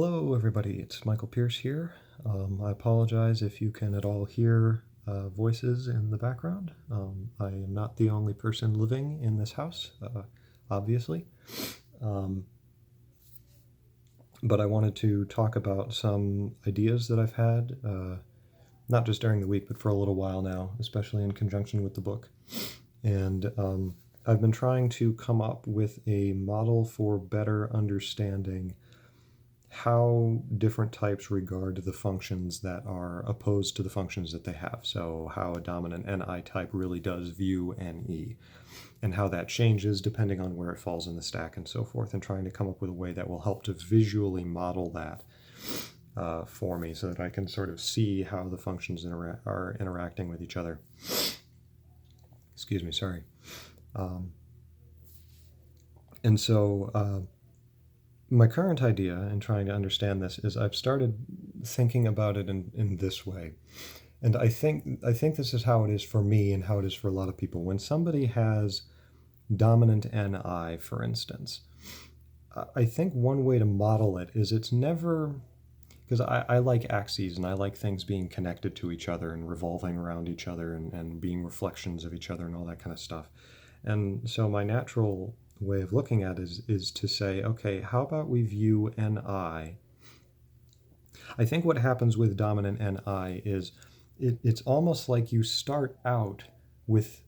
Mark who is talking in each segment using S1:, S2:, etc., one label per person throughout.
S1: Hello, everybody. It's Michael Pierce here. I apologize if you can at all hear voices in the background. I am not the only person living in this house, obviously. But I wanted to talk about some ideas that I've had, not just during the week, but for a little while now, especially in conjunction with the book. And I've been trying to come up with a model for better understanding how different types regard the functions that are opposed to the functions that they have. So how a dominant Ni type really does view Ne, and how that changes depending on where it falls in the stack and so forth, and trying to come up with a way that will help to visually model that for me so that I can sort of see how the functions are interacting with each other. Excuse me, sorry. And so my current idea in trying to understand this is I've started thinking about it in this way. And I think this is how it is for me and how it is for a lot of people. When somebody has dominant Ni, for instance, I think one way to model it is it's never, because I like axes and I like things being connected to each other and revolving around each other and being reflections of each other and all that kind of stuff. And so my natural way of looking at it is to say, okay, how about we view Ni? I think what happens with dominant Ni is it's almost like you start out with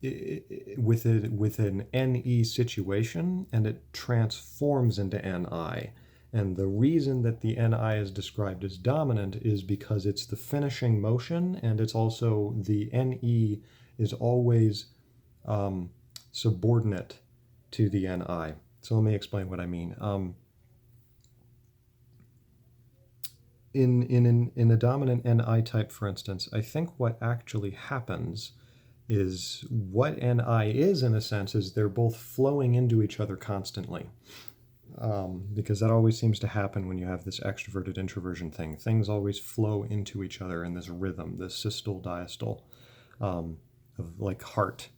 S1: an Ne situation and it transforms into Ni. And the reason that the Ni is described as dominant is because it's the finishing motion, and it's also the Ne is always subordinate to the Ni. So let me explain what I mean. In a dominant Ni type, for instance, I think what actually happens is what Ni is, in a sense, is they're both flowing into each other constantly. Because that always seems to happen when you have this extroverted introversion thing. Things always flow into each other in this rhythm, this systole diastole, of like heart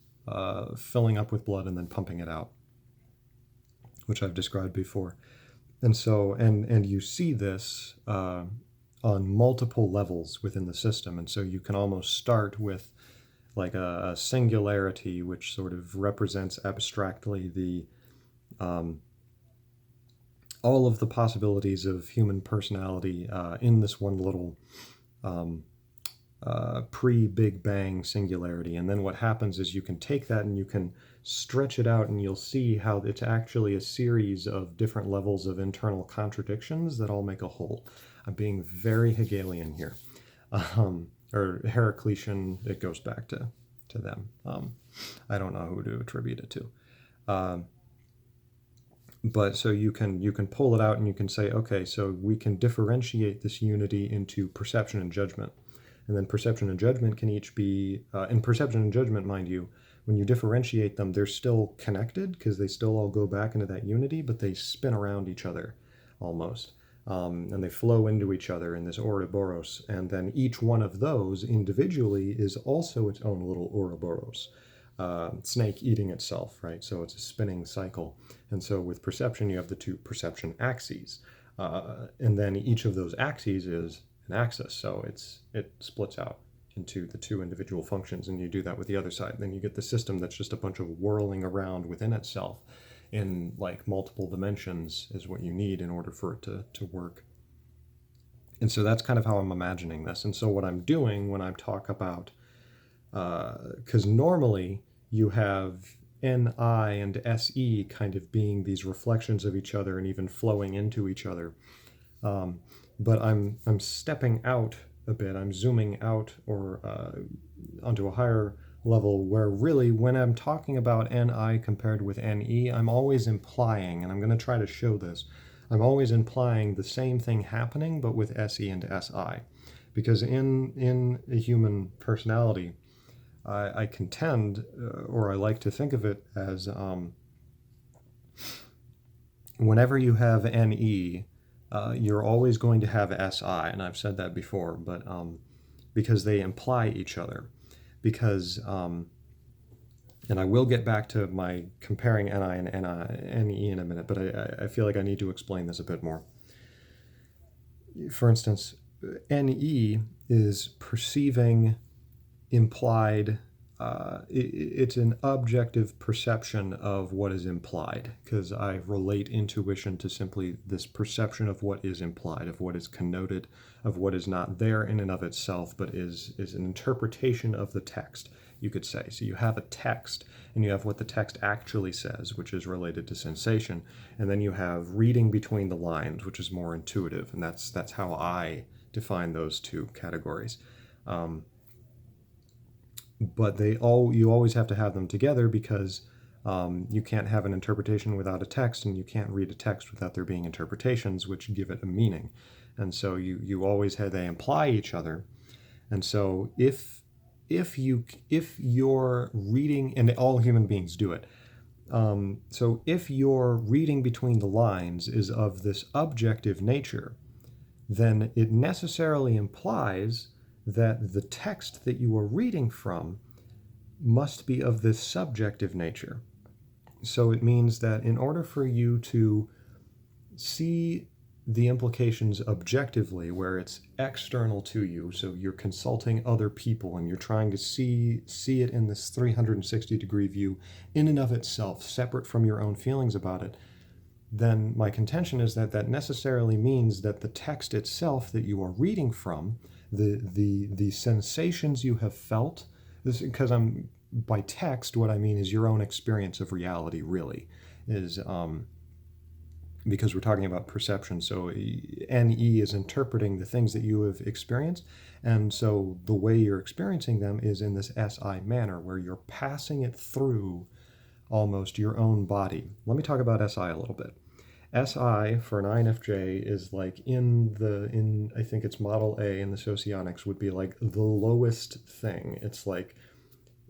S1: filling up with blood and then pumping it out, which I've described before. And so, and you see this on multiple levels within the system. And so you can almost start with like a singularity, which sort of represents abstractly the all of the possibilities of human personality in this one little pre-Big Bang singularity. And then what happens is you can take that and you can stretch it out, and you'll see how it's actually a series of different levels of internal contradictions that all make a whole. I'm being very Hegelian here. Or Heraclitean, it goes back to them. I don't know who to attribute it to. But so you can pull it out and you can say, okay, so we can differentiate this unity into perception and judgment. And then perception and judgment can each be, and perception and judgment, mind you, when you differentiate them, they're still connected because they still all go back into that unity, but they spin around each other almost. And they flow into each other in this Ouroboros. And then each one of those individually is also its own little Ouroboros. Snake eating itself, right? So it's a spinning cycle. And so with perception, you have the two perception axes. And then each of those axes is an axis. So it splits out into the two individual functions, and you do that with the other side. Then you get the system that's just a bunch of whirling around within itself in like multiple dimensions is what you need in order for it to work. And so that's kind of how I'm imagining this. And so what I'm doing when I talk about, because normally you have Ni and Se kind of being these reflections of each other and even flowing into each other. But I'm stepping out a bit. I'm zooming out or onto a higher level where really when I'm talking about Ni compared with Ne, I'm always implying, and I'm going to try to show this, I'm always implying the same thing happening but with Se and Si. Because in a human personality, I contend, or I like to think of it as whenever you have Ne, you're always going to have Si, and I've said that before, but because they imply each other. Because, and I will get back to my comparing Ni and Ne in a minute, but I feel like I need to explain this a bit more. for instance, NE is perceiving implied. It's an objective perception of what is implied, because I relate intuition to simply this perception of what is implied, of what is connoted, of what is not there in and of itself, but is an interpretation of the text, you could say. So you have a text, and you have what the text actually says, which is related to sensation, and then you have reading between the lines, which is more intuitive, and that's how I define those two categories. But you always have to have them together, because you can't have an interpretation without a text, and you can't read a text without there being interpretations which give it a meaning. And so you always have, they imply each other. And so if you're reading, and all human beings do it, so if your reading between the lines is of this objective nature, then it necessarily implies that the text that you are reading from must be of this subjective nature. So it means that in order for you to see the implications objectively, where it's external to you, so you're consulting other people and you're trying to see it in this 360-degree view in and of itself, separate from your own feelings about it, then my contention is that that necessarily means that the text itself that you are reading from, the sensations you have felt, this, because by text, what I mean is your own experience of reality, really, is because we're talking about perception. So NE is interpreting the things that you have experienced, and so the way you're experiencing them is in this SI manner, where you're passing it through almost your own body. Let me talk about SI a little bit. SI for an INFJ is like in I think it's model A in the socionics would be like the lowest thing. It's like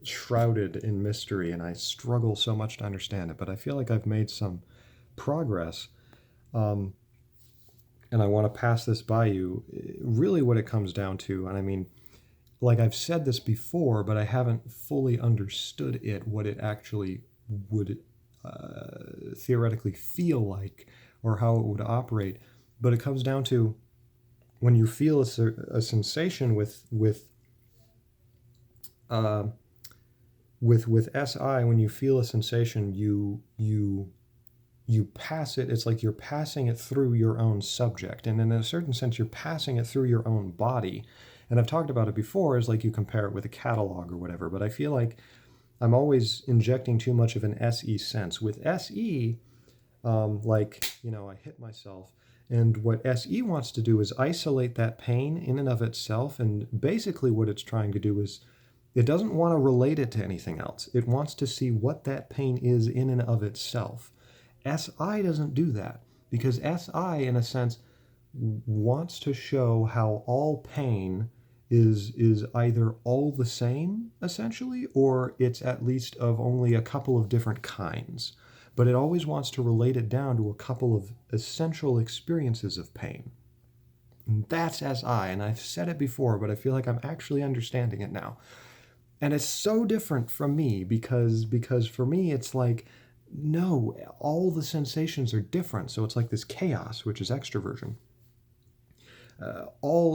S1: shrouded in mystery, and I struggle so much to understand it, but I feel like I've made some progress. And I want to pass this by you. Really what it comes down to, and I mean, like I've said this before, but I haven't fully understood it, what it actually would theoretically feel like, or how it would operate. But it comes down to when you feel a sensation with SI, when you feel a sensation, you pass it. It's like you're passing it through your own subject, and in a certain sense, you're passing it through your own body. And I've talked about it before, as like you compare it with a catalog or whatever. But I feel like I'm always injecting too much of an SE sense. With SE, I hit myself. And what SE wants to do is isolate that pain in and of itself. And basically what it's trying to do is it doesn't want to relate it to anything else. It wants to see what that pain is in and of itself. SI doesn't do that, because SI, in a sense, wants to show how all pain is either all the same, essentially, or it's at least of only a couple of different kinds. But it always wants to relate it down to a couple of essential experiences of pain. And that's SI, and I've said it before, but I feel like I'm actually understanding it now. And it's so different from me, because for me it's like, no, all the sensations are different. So it's like this chaos, which is extroversion.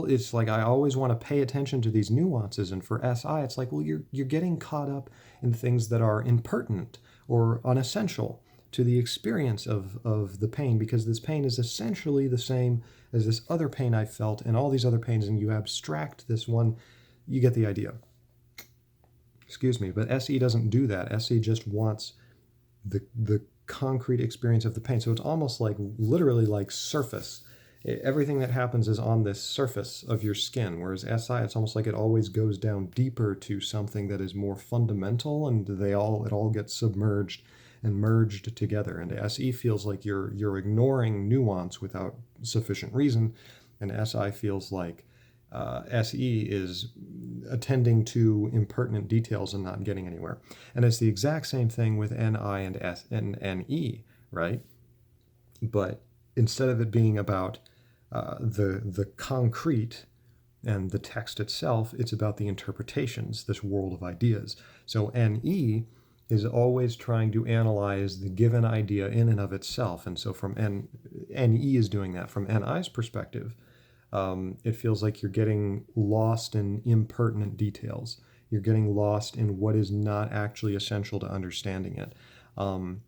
S1: It's like I always want to pay attention to these nuances, and for SI it's like, well, you're getting caught up in things that are impertinent or unessential to the experience of the pain, because this pain is essentially the same as this other pain I felt and all these other pains, and you abstract this one. You get the idea. Excuse me, but SE doesn't do that. SE just wants the concrete experience of the pain. So it's almost like literally like surface. Everything that happens is on this surface of your skin, whereas SI, it's almost like it always goes down deeper to something that is more fundamental, and it all gets submerged and merged together. And SE feels like you're ignoring nuance without sufficient reason, and SI feels like SE is attending to impertinent details and not getting anywhere. And it's the exact same thing with NI and NE, right? But instead of it being about the concrete and the text itself, it's about the interpretations, this world of ideas. So NE is always trying to analyze the given idea in and of itself. And so NE is doing that. From NI's perspective, It feels like you're getting lost in impertinent details. You're getting lost in what is not actually essential to understanding it. Um,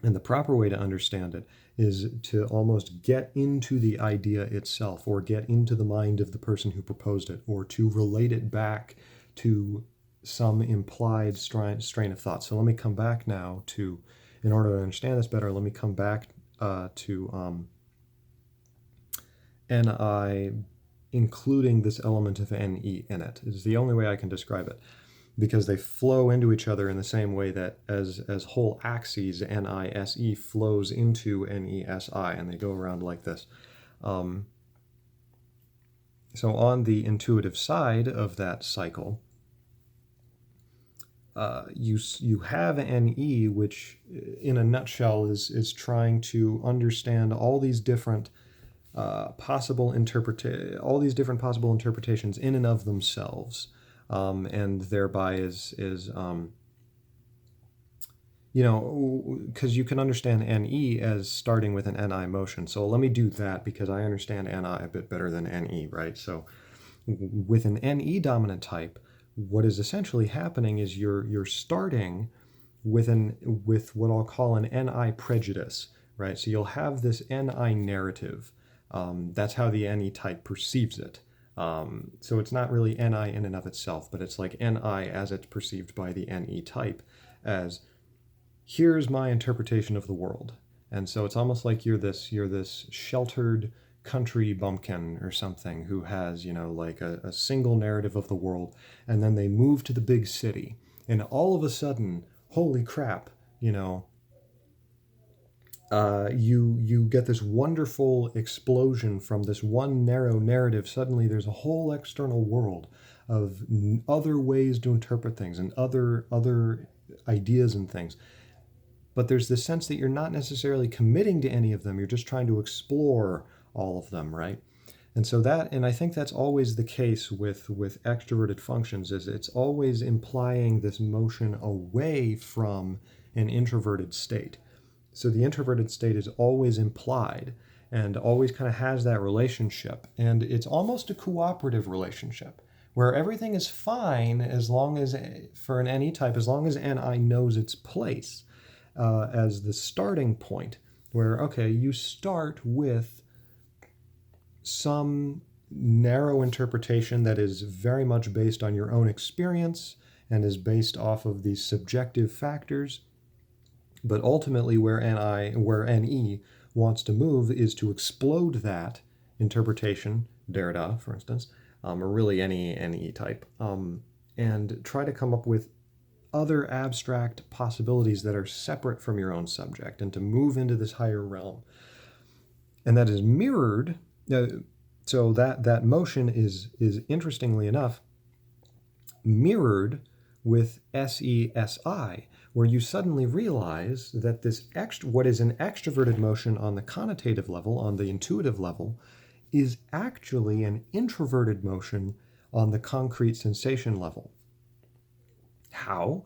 S1: and the proper way to understand it is to almost get into the idea itself, or get into the mind of the person who proposed it, or to relate it back to some implied strain of thought. So let me come back now to, in order to understand this better, let me come back to NI including this element of NE in it. Is the only way I can describe it, because they flow into each other in the same way that as whole axes, NISE flows into NESI, and they go around like this. So on the intuitive side of that cycle, you have NE, which in a nutshell is trying to understand all these different possible interpretations in and of themselves, and thereby is because you can understand NE as starting with an NI motion. So let me do that, because I understand NI a bit better than NE, right? So with an NE dominant type, what is essentially happening is you're starting with what I'll call an NI prejudice, right? So you'll have this NI narrative. That's how the NE type perceives it. So it's not really NI in and of itself, but it's like NI as it's perceived by the NE type as, here's my interpretation of the world. And so it's almost like you're this sheltered country bumpkin or something who has, like a single narrative of the world, and then they move to the big city, and all of a sudden, holy crap, you get this wonderful explosion from this one narrow narrative. Suddenly there's a whole external world of other ways to interpret things and other ideas and things. But there's this sense that you're not necessarily committing to any of them. You're just trying to explore all of them, right? And I think that's always the case with extroverted functions, is it's always implying this motion away from an introverted state. So the introverted state is always implied and always kind of has that relationship. And it's almost a cooperative relationship where everything is fine as long as, for an NE type, as long as NI knows its place as the starting point, where, okay, you start with some narrow interpretation that is very much based on your own experience and is based off of these subjective factors. But ultimately, where NE wants to move is to explode that interpretation, Derrida, for instance, or really any NE type, and try to come up with other abstract possibilities that are separate from your own subject, and to move into this higher realm. And that is mirrored. So that motion is interestingly enough mirrored with SESI, where you suddenly realize that what is an extroverted motion on the connotative level, on the intuitive level, is actually an introverted motion on the concrete sensation level. How?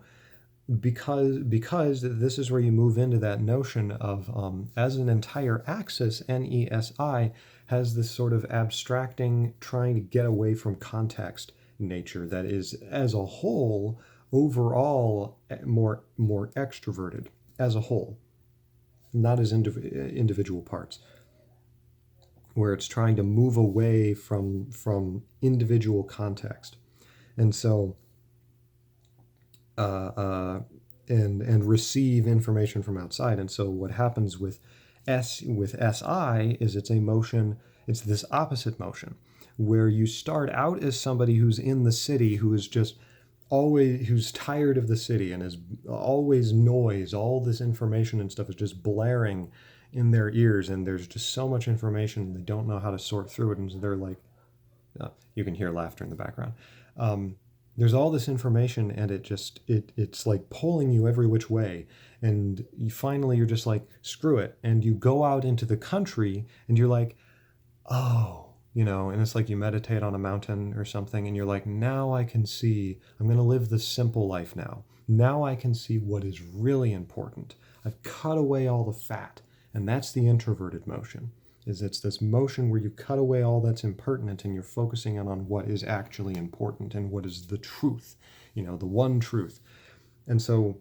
S1: Because this is where you move into that notion of, as an entire axis, NESI has this sort of abstracting, trying to get away from context nature that is, as a whole, overall more extroverted as a whole, not as individual parts, where it's trying to move away from individual context. And so and receive information from outside. And so what happens with SI is it's a motion, it's this opposite motion, where you start out as somebody who's in the city, who is just who's tired of the city and is always noise, all this information and stuff is just blaring in their ears, and there's just so much information and they don't know how to sort through it, and so they're like, you can hear laughter in the background. There's all this information, and it's like pulling you every which way, and you're just like, screw it, and you go out into the country and you're like, oh, and it's like you meditate on a mountain or something, and you're like, now I can see, I'm going to live the simple life now I can see what is really important. I've cut away all the fat, and that's the introverted motion. is it's this motion where you cut away all that's impertinent and you're focusing on what is actually important and what is the truth, the one truth. And so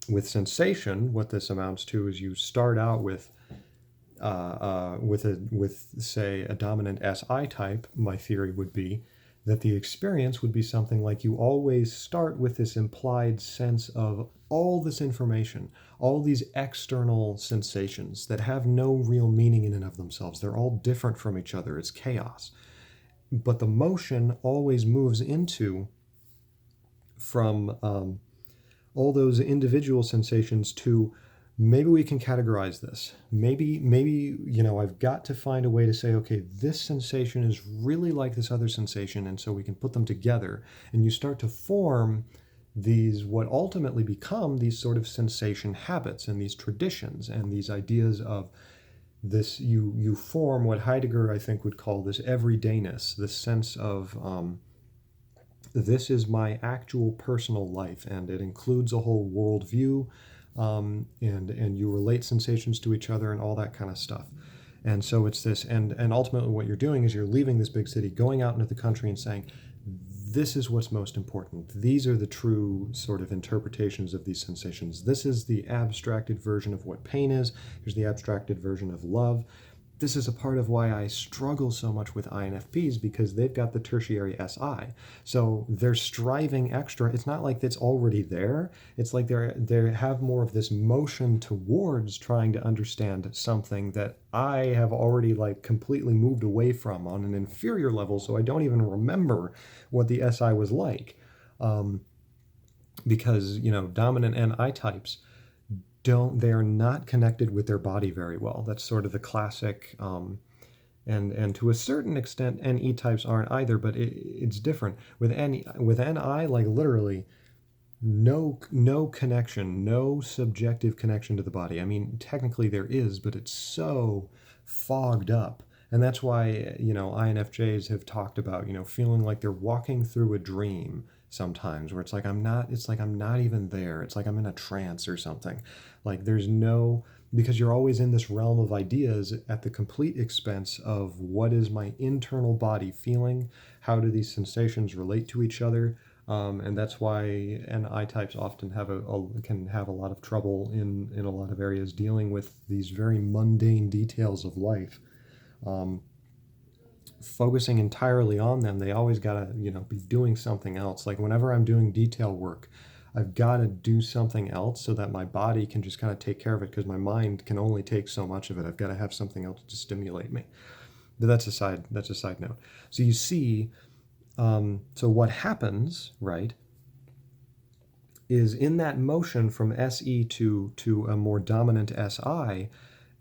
S1: with sensation, what this amounts to is you start out with say a dominant SI type. My theory would be that the experience would be something like you always start with this implied sense of all this information, all these external sensations that have no real meaning in and of themselves. They're all different from each other. It's chaos. But the motion always moves into from all those individual sensations to maybe we can categorize this. Maybe, I've got to find a way to say, okay, this sensation is really like this other sensation, and so we can put them together. And you start to form these, what ultimately become these sort of sensation habits and these traditions and these ideas of this, you form what Heidegger, I think, would call this everydayness, this sense of this is my actual personal life, and it includes a whole worldview, and you relate sensations to each other and all that kind of stuff. And so it's this, and ultimately what you're doing is you're leaving this big city, going out into the country and saying, this is what's most important. These are the true sort of interpretations of these sensations. This is the abstracted version of what pain is. Here's the abstracted version of love. This is a part of why I struggle so much with INFPs, because they've got the tertiary SI. So they're striving extra. It's not like it's already there. It's like they have more of this motion towards trying to understand something that I have already like completely moved away from on an inferior level. So I don't even remember what the SI was like. Because, dominant NI types, they're not connected with their body very well. That's sort of the classic, and to a certain extent, NE types aren't either, but it's different. With NI, like literally, no connection, no subjective connection to the body. I mean, technically there is, but it's so fogged up. And that's why, INFJs have talked about, feeling like they're walking through a dream sometimes, where it's like I'm not even there. It's like I'm in a trance or something. Like because you're always in this realm of ideas at the complete expense of what is my internal body feeling, how do these sensations relate to each other, and that's why NI types often can have a lot of trouble in a lot of areas dealing with these very mundane details of life. Focusing entirely on them, they always got to be doing something else. Like whenever I'm doing detail work, I've got to do something else so that my body can just kind of take care of it, because my mind can only take so much of it. I've got to have something else to stimulate me. But that's a side note. So you see, so what happens, right, is in that motion from SE to a more dominant SI,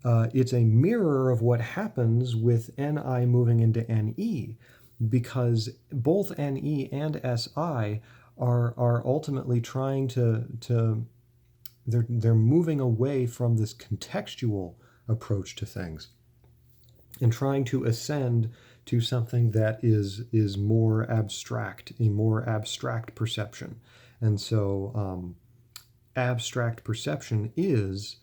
S1: it's a mirror of what happens with NI moving into NE, because both NE and SI are ultimately trying they're moving away from this contextual approach to things and trying to ascend to something that is more abstract, a more abstract perception. And so abstract perception is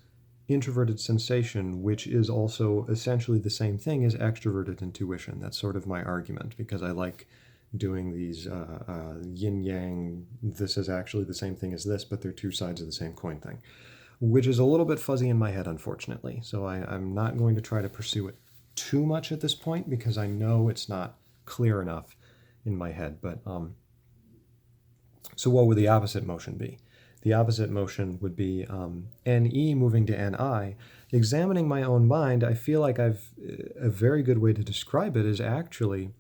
S1: introverted sensation, which is also essentially the same thing as extroverted intuition. That's sort of my argument, because I like doing these yin-yang, this is actually the same thing as this, but they're two sides of the same coin thing, which is a little bit fuzzy in my head, unfortunately. So I'm not going to try to pursue it too much at this point, because I know it's not clear enough in my head. But so what would the opposite motion be? The opposite motion would be NE moving to NI. Examining my own mind, I feel like a very good way to describe it is actually,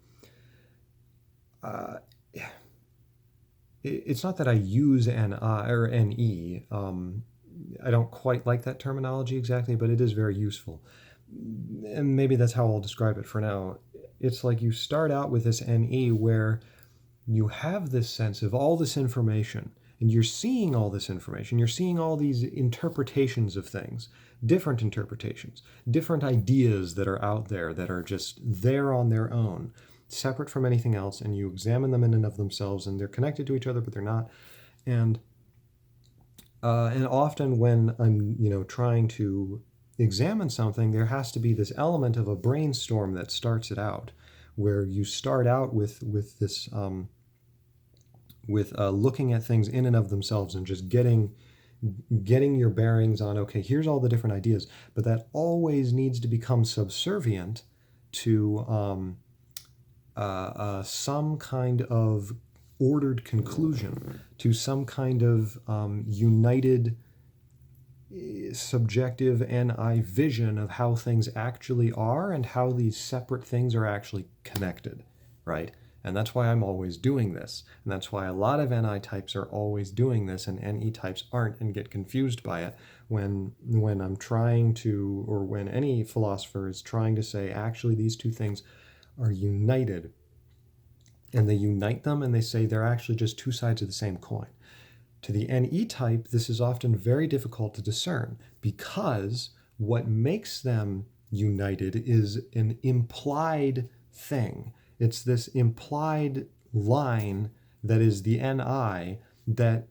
S1: it's not that I use NI or NE. I don't quite like that terminology exactly, but it is very useful. And maybe that's how I'll describe it for now. It's like you start out with this NE where you have this sense of all this information, and you're seeing all this information. You're seeing all these interpretations of things, different interpretations, different ideas that are out there that are just there on their own, separate from anything else, and you examine them in and of themselves, and they're connected to each other, but they're not. And often when I'm, trying to examine something, there has to be this element of a brainstorm that starts it out, where you start out with this looking at things in and of themselves and just getting your bearings on, okay, here's all the different ideas, but that always needs to become subservient to some kind of ordered conclusion, to some kind of united subjective NI vision of how things actually are and how these separate things are actually connected, right? And that's why I'm always doing this. And that's why a lot of NI types are always doing this and NE types aren't and get confused by it when I'm trying to, or when any philosopher is trying to say, actually, these two things are united. And they unite them and they say they're actually just two sides of the same coin. To the NE type, this is often very difficult to discern because what makes them united is an implied thing. It's this implied line that is the NI that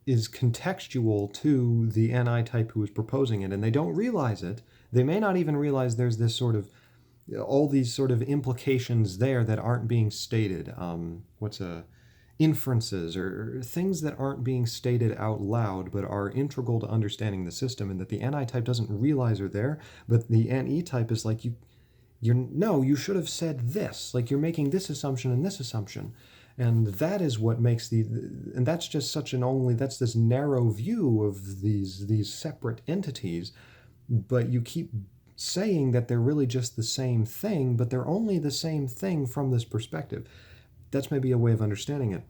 S1: is contextual to the NI type who is proposing it, and they don't realize it. They may not even realize there's this sort of all these sort of implications there that aren't being stated. Inferences or things that aren't being stated out loud but are integral to understanding the system, and that the NI type doesn't realize are there, but the NE type is like, you should have said this, like you're making this assumption and this assumption. And that is what makes and that's just that's this narrow view of these separate entities, but you keep saying that they're really just the same thing, but they're only the same thing from this perspective. That's maybe a way of understanding it.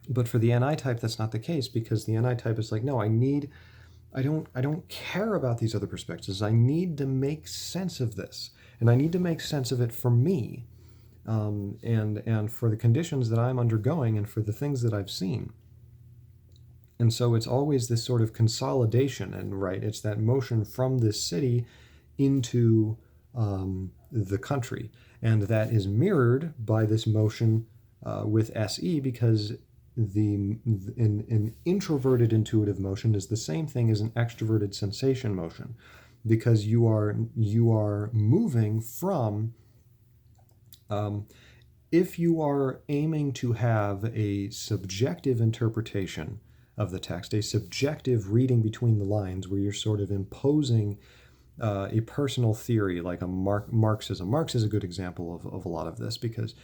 S1: But for the NI type, that's not the case, because the NI type is like, no, I don't care about these other perspectives. I need to make sense of this, and I need to make sense of it for me, and for the conditions that I'm undergoing and for the things that I've seen. And so it's always this sort of consolidation, and right, it's that motion from this city into the country. And that is mirrored by this motion with SE, because an introverted intuitive motion is the same thing as an extroverted sensation motion, because you are moving from, if you are aiming to have a subjective interpretation of the text, a subjective reading between the lines where you're sort of imposing a personal theory like a Marxism. Marx is a good example of a lot of this, because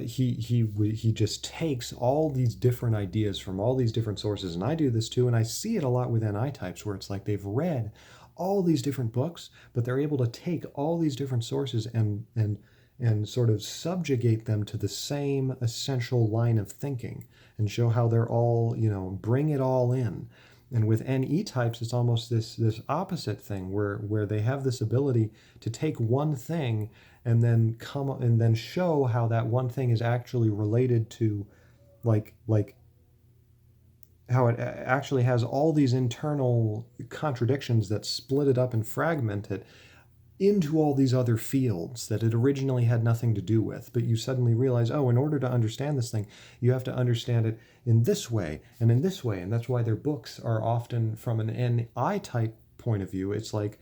S1: he just takes all these different ideas from all these different sources, and I do this too, and I see it a lot with NI types, where it's like they've read all these different books, but they're able to take all these different sources and sort of subjugate them to the same essential line of thinking and show how they're all, bring it all in. And with NE types, it's almost this opposite thing where they have this ability to take one thing and then show how that one thing is actually related to, like how it actually has all these internal contradictions that split it up and fragment it into all these other fields that it originally had nothing to do with. But you suddenly realize, oh, in order to understand this thing, you have to understand it in this way and in this way. And that's why their books are often, from an NI type point of view, it's like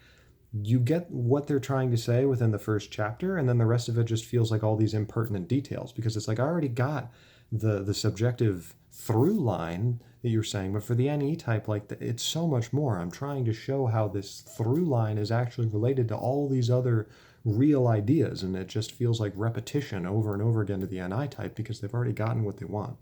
S1: you get what they're trying to say within the first chapter, and then the rest of it just feels like all these impertinent details, because it's like, I already got the subjective through line that you're saying, but for the NE type, like, it's so much more. I'm trying to show how this through line is actually related to all these other real ideas, and it just feels like repetition over and over again to the NI type, because they've already gotten what they want.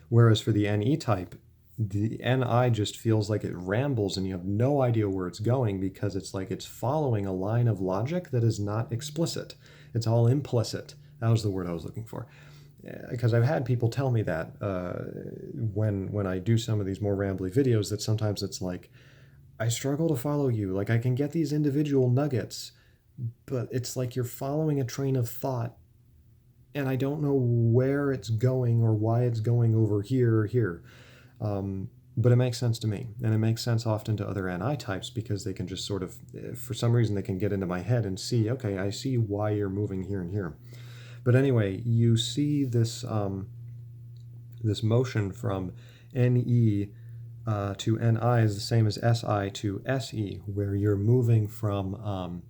S1: Whereas for the NE type, the NI just feels like it rambles and you have no idea where it's going, because it's like it's following a line of logic that is not explicit. It's all implicit. That was the word I was looking for. Because I've had people tell me that when I do some of these more rambly videos, that sometimes it's like, I struggle to follow you. Like, I can get these individual nuggets, but it's like you're following a train of thought, and I don't know where it's going or why it's going over here or here. But it makes sense to me, and it makes sense often to other NI types, because they can just sort of, for some reason, they can get into my head and see, okay, I see why you're moving here and here. But anyway, you see this this motion from NE to NI is the same as SI to SE, where you're moving from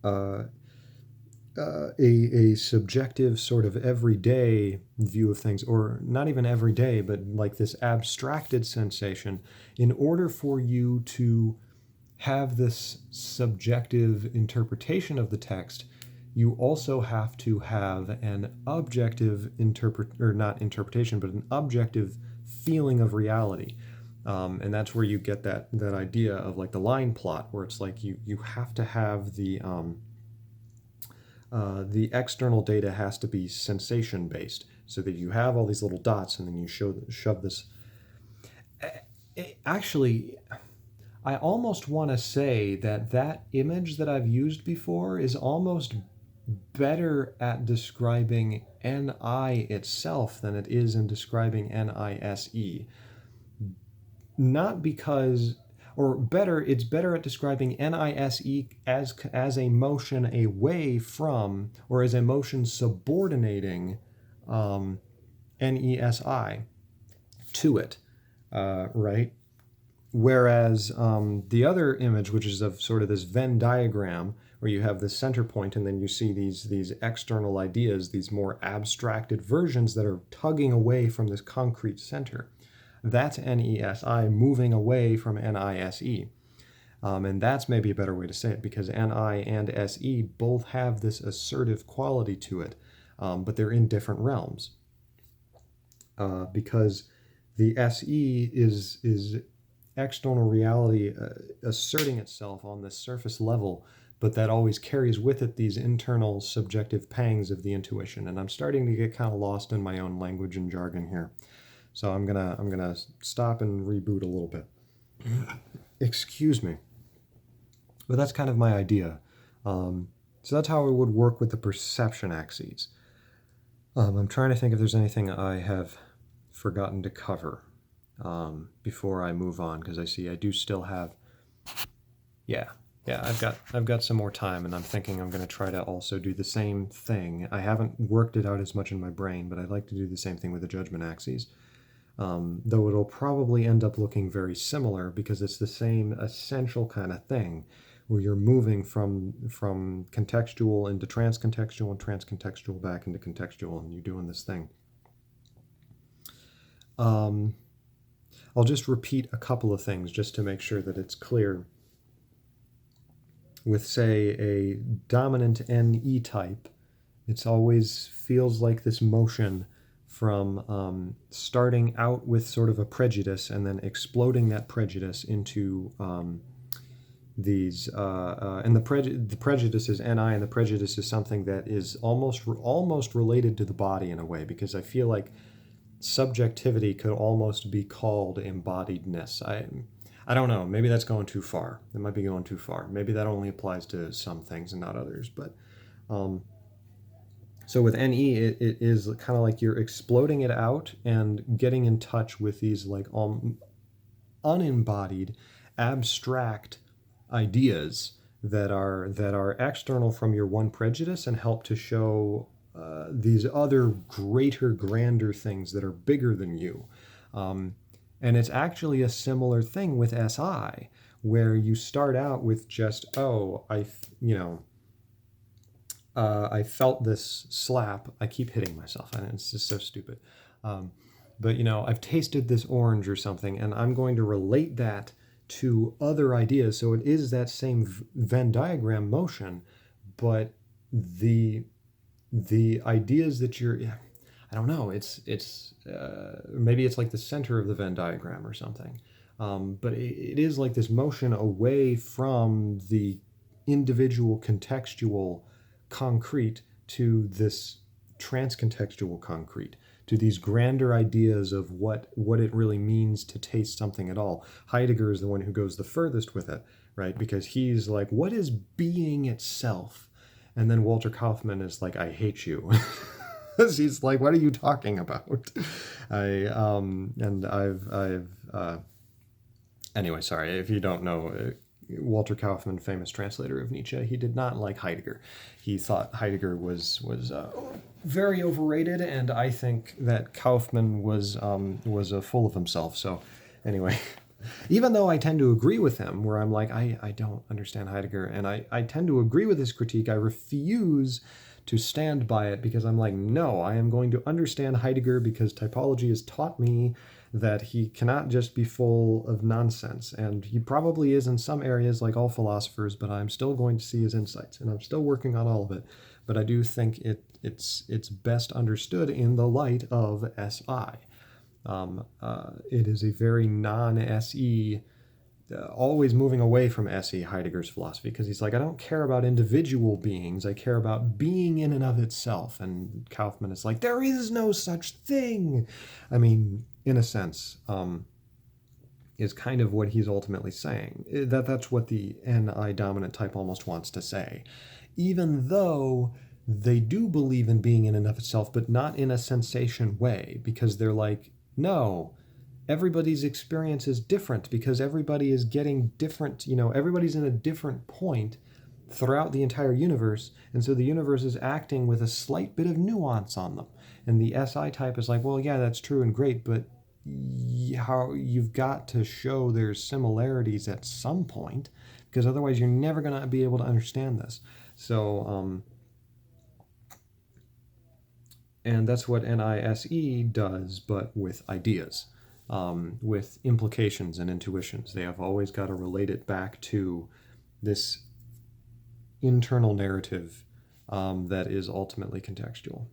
S1: a subjective sort of everyday view of things, or not even everyday, but like this abstracted sensation, in order for you to have this subjective interpretation of the text, you also have to have an objective or not interpretation, but an objective feeling of reality. And that's where you get that idea of like the line plot, where it's like you have to have the external data has to be sensation based, so that you have all these little dots, and then you shove this. Actually, I almost want to say that image that I've used before is almost better at describing NI itself than it is in describing NISE. Not because, or better, it's better at describing NISE as a motion away from, or as a motion subordinating NESI to it, right? Whereas the other image, which is of sort of this Venn diagram, where you have the center point and then you see these external ideas, these more abstracted versions that are tugging away from this concrete center. That's NESI moving away from NISE. And that's maybe a better way to say it, because NI and SE both have this assertive quality to it, but they're in different realms. Because the SE is external reality asserting itself on this surface level, but that always carries with it these internal subjective pangs of the intuition. And I'm starting to get kind of lost in my own language and jargon here. So I'm gonna stop and reboot a little bit. Excuse me. But that's kind of my idea. So that's how it would work with the perception axes. I'm trying to think if there's anything I have forgotten to cover before I move on, because I see I do still have. Yeah, I've got some more time, and I'm thinking I'm going to try to also do the same thing. I haven't worked it out as much in my brain, but I'd like to do the same thing with the judgment axes. Though it'll probably end up looking very similar, because it's the same essential kind of thing, where you're moving from contextual into transcontextual and transcontextual back into contextual, and you're doing this thing. I'll just repeat a couple of things just to make sure that it's clear. With, say, a dominant NE type, it's always feels like this motion from starting out with sort of a prejudice and then exploding that prejudice into these, and the prejudice is NI, and the prejudice is something that is almost related to the body in a way, because I feel like subjectivity could almost be called embodiedness. I don't know. Maybe that's going too far. It might be going too far. Maybe that only applies to some things and not others. But so with NE, it is kind of like you're exploding it out and getting in touch with these like unembodied, abstract ideas that are external from your one prejudice and help to show these other greater, grander things that are bigger than you. And it's actually a similar thing with SI, where you start out with just, I felt this slap. I keep hitting myself, and it's just so stupid. But I've tasted this orange or something, and I'm going to relate that to other ideas. So it is that same Venn diagram motion, but the ideas that I don't know, it's maybe it's like the center of the Venn diagram or something. But it is like this motion away from the individual contextual concrete to this transcontextual concrete, to these grander ideas of what it really means to taste something at all. Heidegger is the one who goes the furthest with it, right? Because he's like, what is being itself? And then Walter Kaufmann is like, I hate you. He's like, what are you talking about? Anyway, sorry, if you don't know, Walter Kaufmann, famous translator of Nietzsche, he did not like Heidegger. He thought Heidegger was very overrated, and I think that Kaufmann was full of himself. So anyway, even though I tend to agree with him, where I'm like, I don't understand Heidegger, and I tend to agree with his critique, I refuse to stand by it because I'm like, no, I am going to understand Heidegger because typology has taught me that he cannot just be full of nonsense. And he probably is in some areas, like all philosophers, but I'm still going to see his insights, and I'm still working on all of it. But I do think it's best understood in the light of SI. It is a very non-SE, always moving away from SE, Heidegger's philosophy, because he's like, I don't care about individual beings, I care about being in and of itself. And Kaufmann is like, there is no such thing. I mean, in a sense, is kind of what he's ultimately saying. That's what the NI dominant type almost wants to say. Even though they do believe in being in and of itself, but not in a sensation way, because they're like, no, everybody's experience is different because everybody is getting different, everybody's in a different point throughout the entire universe, and so the universe is acting with a slight bit of nuance on them. And the SI type is like, well, yeah, that's true and great, but how you've got to show there's similarities at some point, because otherwise you're never going to be able to understand this. So and that's what NISE does, but with ideas, with implications and intuitions. They have always got to relate it back to this internal narrative that is ultimately contextual.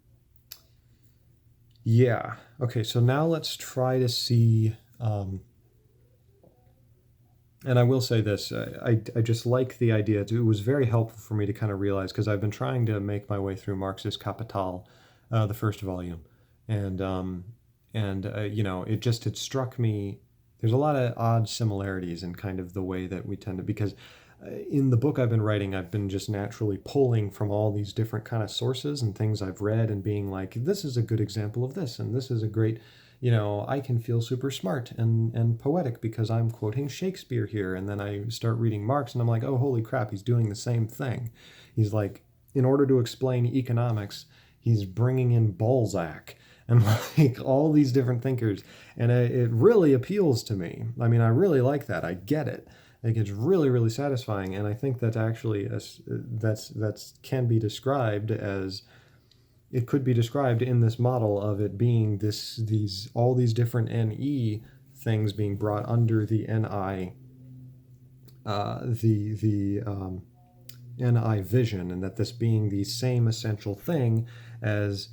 S1: Yeah. Okay, so now let's try to see, and I will say this, I just like the idea. It was very helpful for me to kind of realize, because I've been trying to make my way through Marx's Kapital, the first volume, and it struck me. There's a lot of odd similarities in kind of the way that we tend to, because in the book I've been writing, I've been just naturally pulling from all these different kind of sources and things I've read and being like, this is a good example of this, and this is a great, I can feel super smart and poetic because I'm quoting Shakespeare here. And then I start reading Marx and I'm like, oh, holy crap, he's doing the same thing. He's like, in order to explain economics, he's bringing in Balzac and like all these different thinkers. And it really appeals to me. I mean, I really like that. I get it. Like, it's really, really satisfying. And I think that actually that's can be described as, it could be described in this model of it being all these different NE things being brought under the NI, NI vision, and that this being the same essential thing as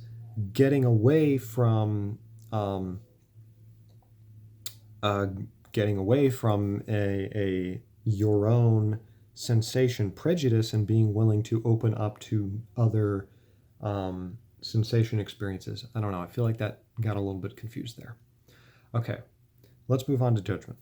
S1: getting away from a your own sensation prejudice and being willing to open up to other sensation experiences. I don't know. I feel like that got a little bit confused there. Okay, let's move on to judgment.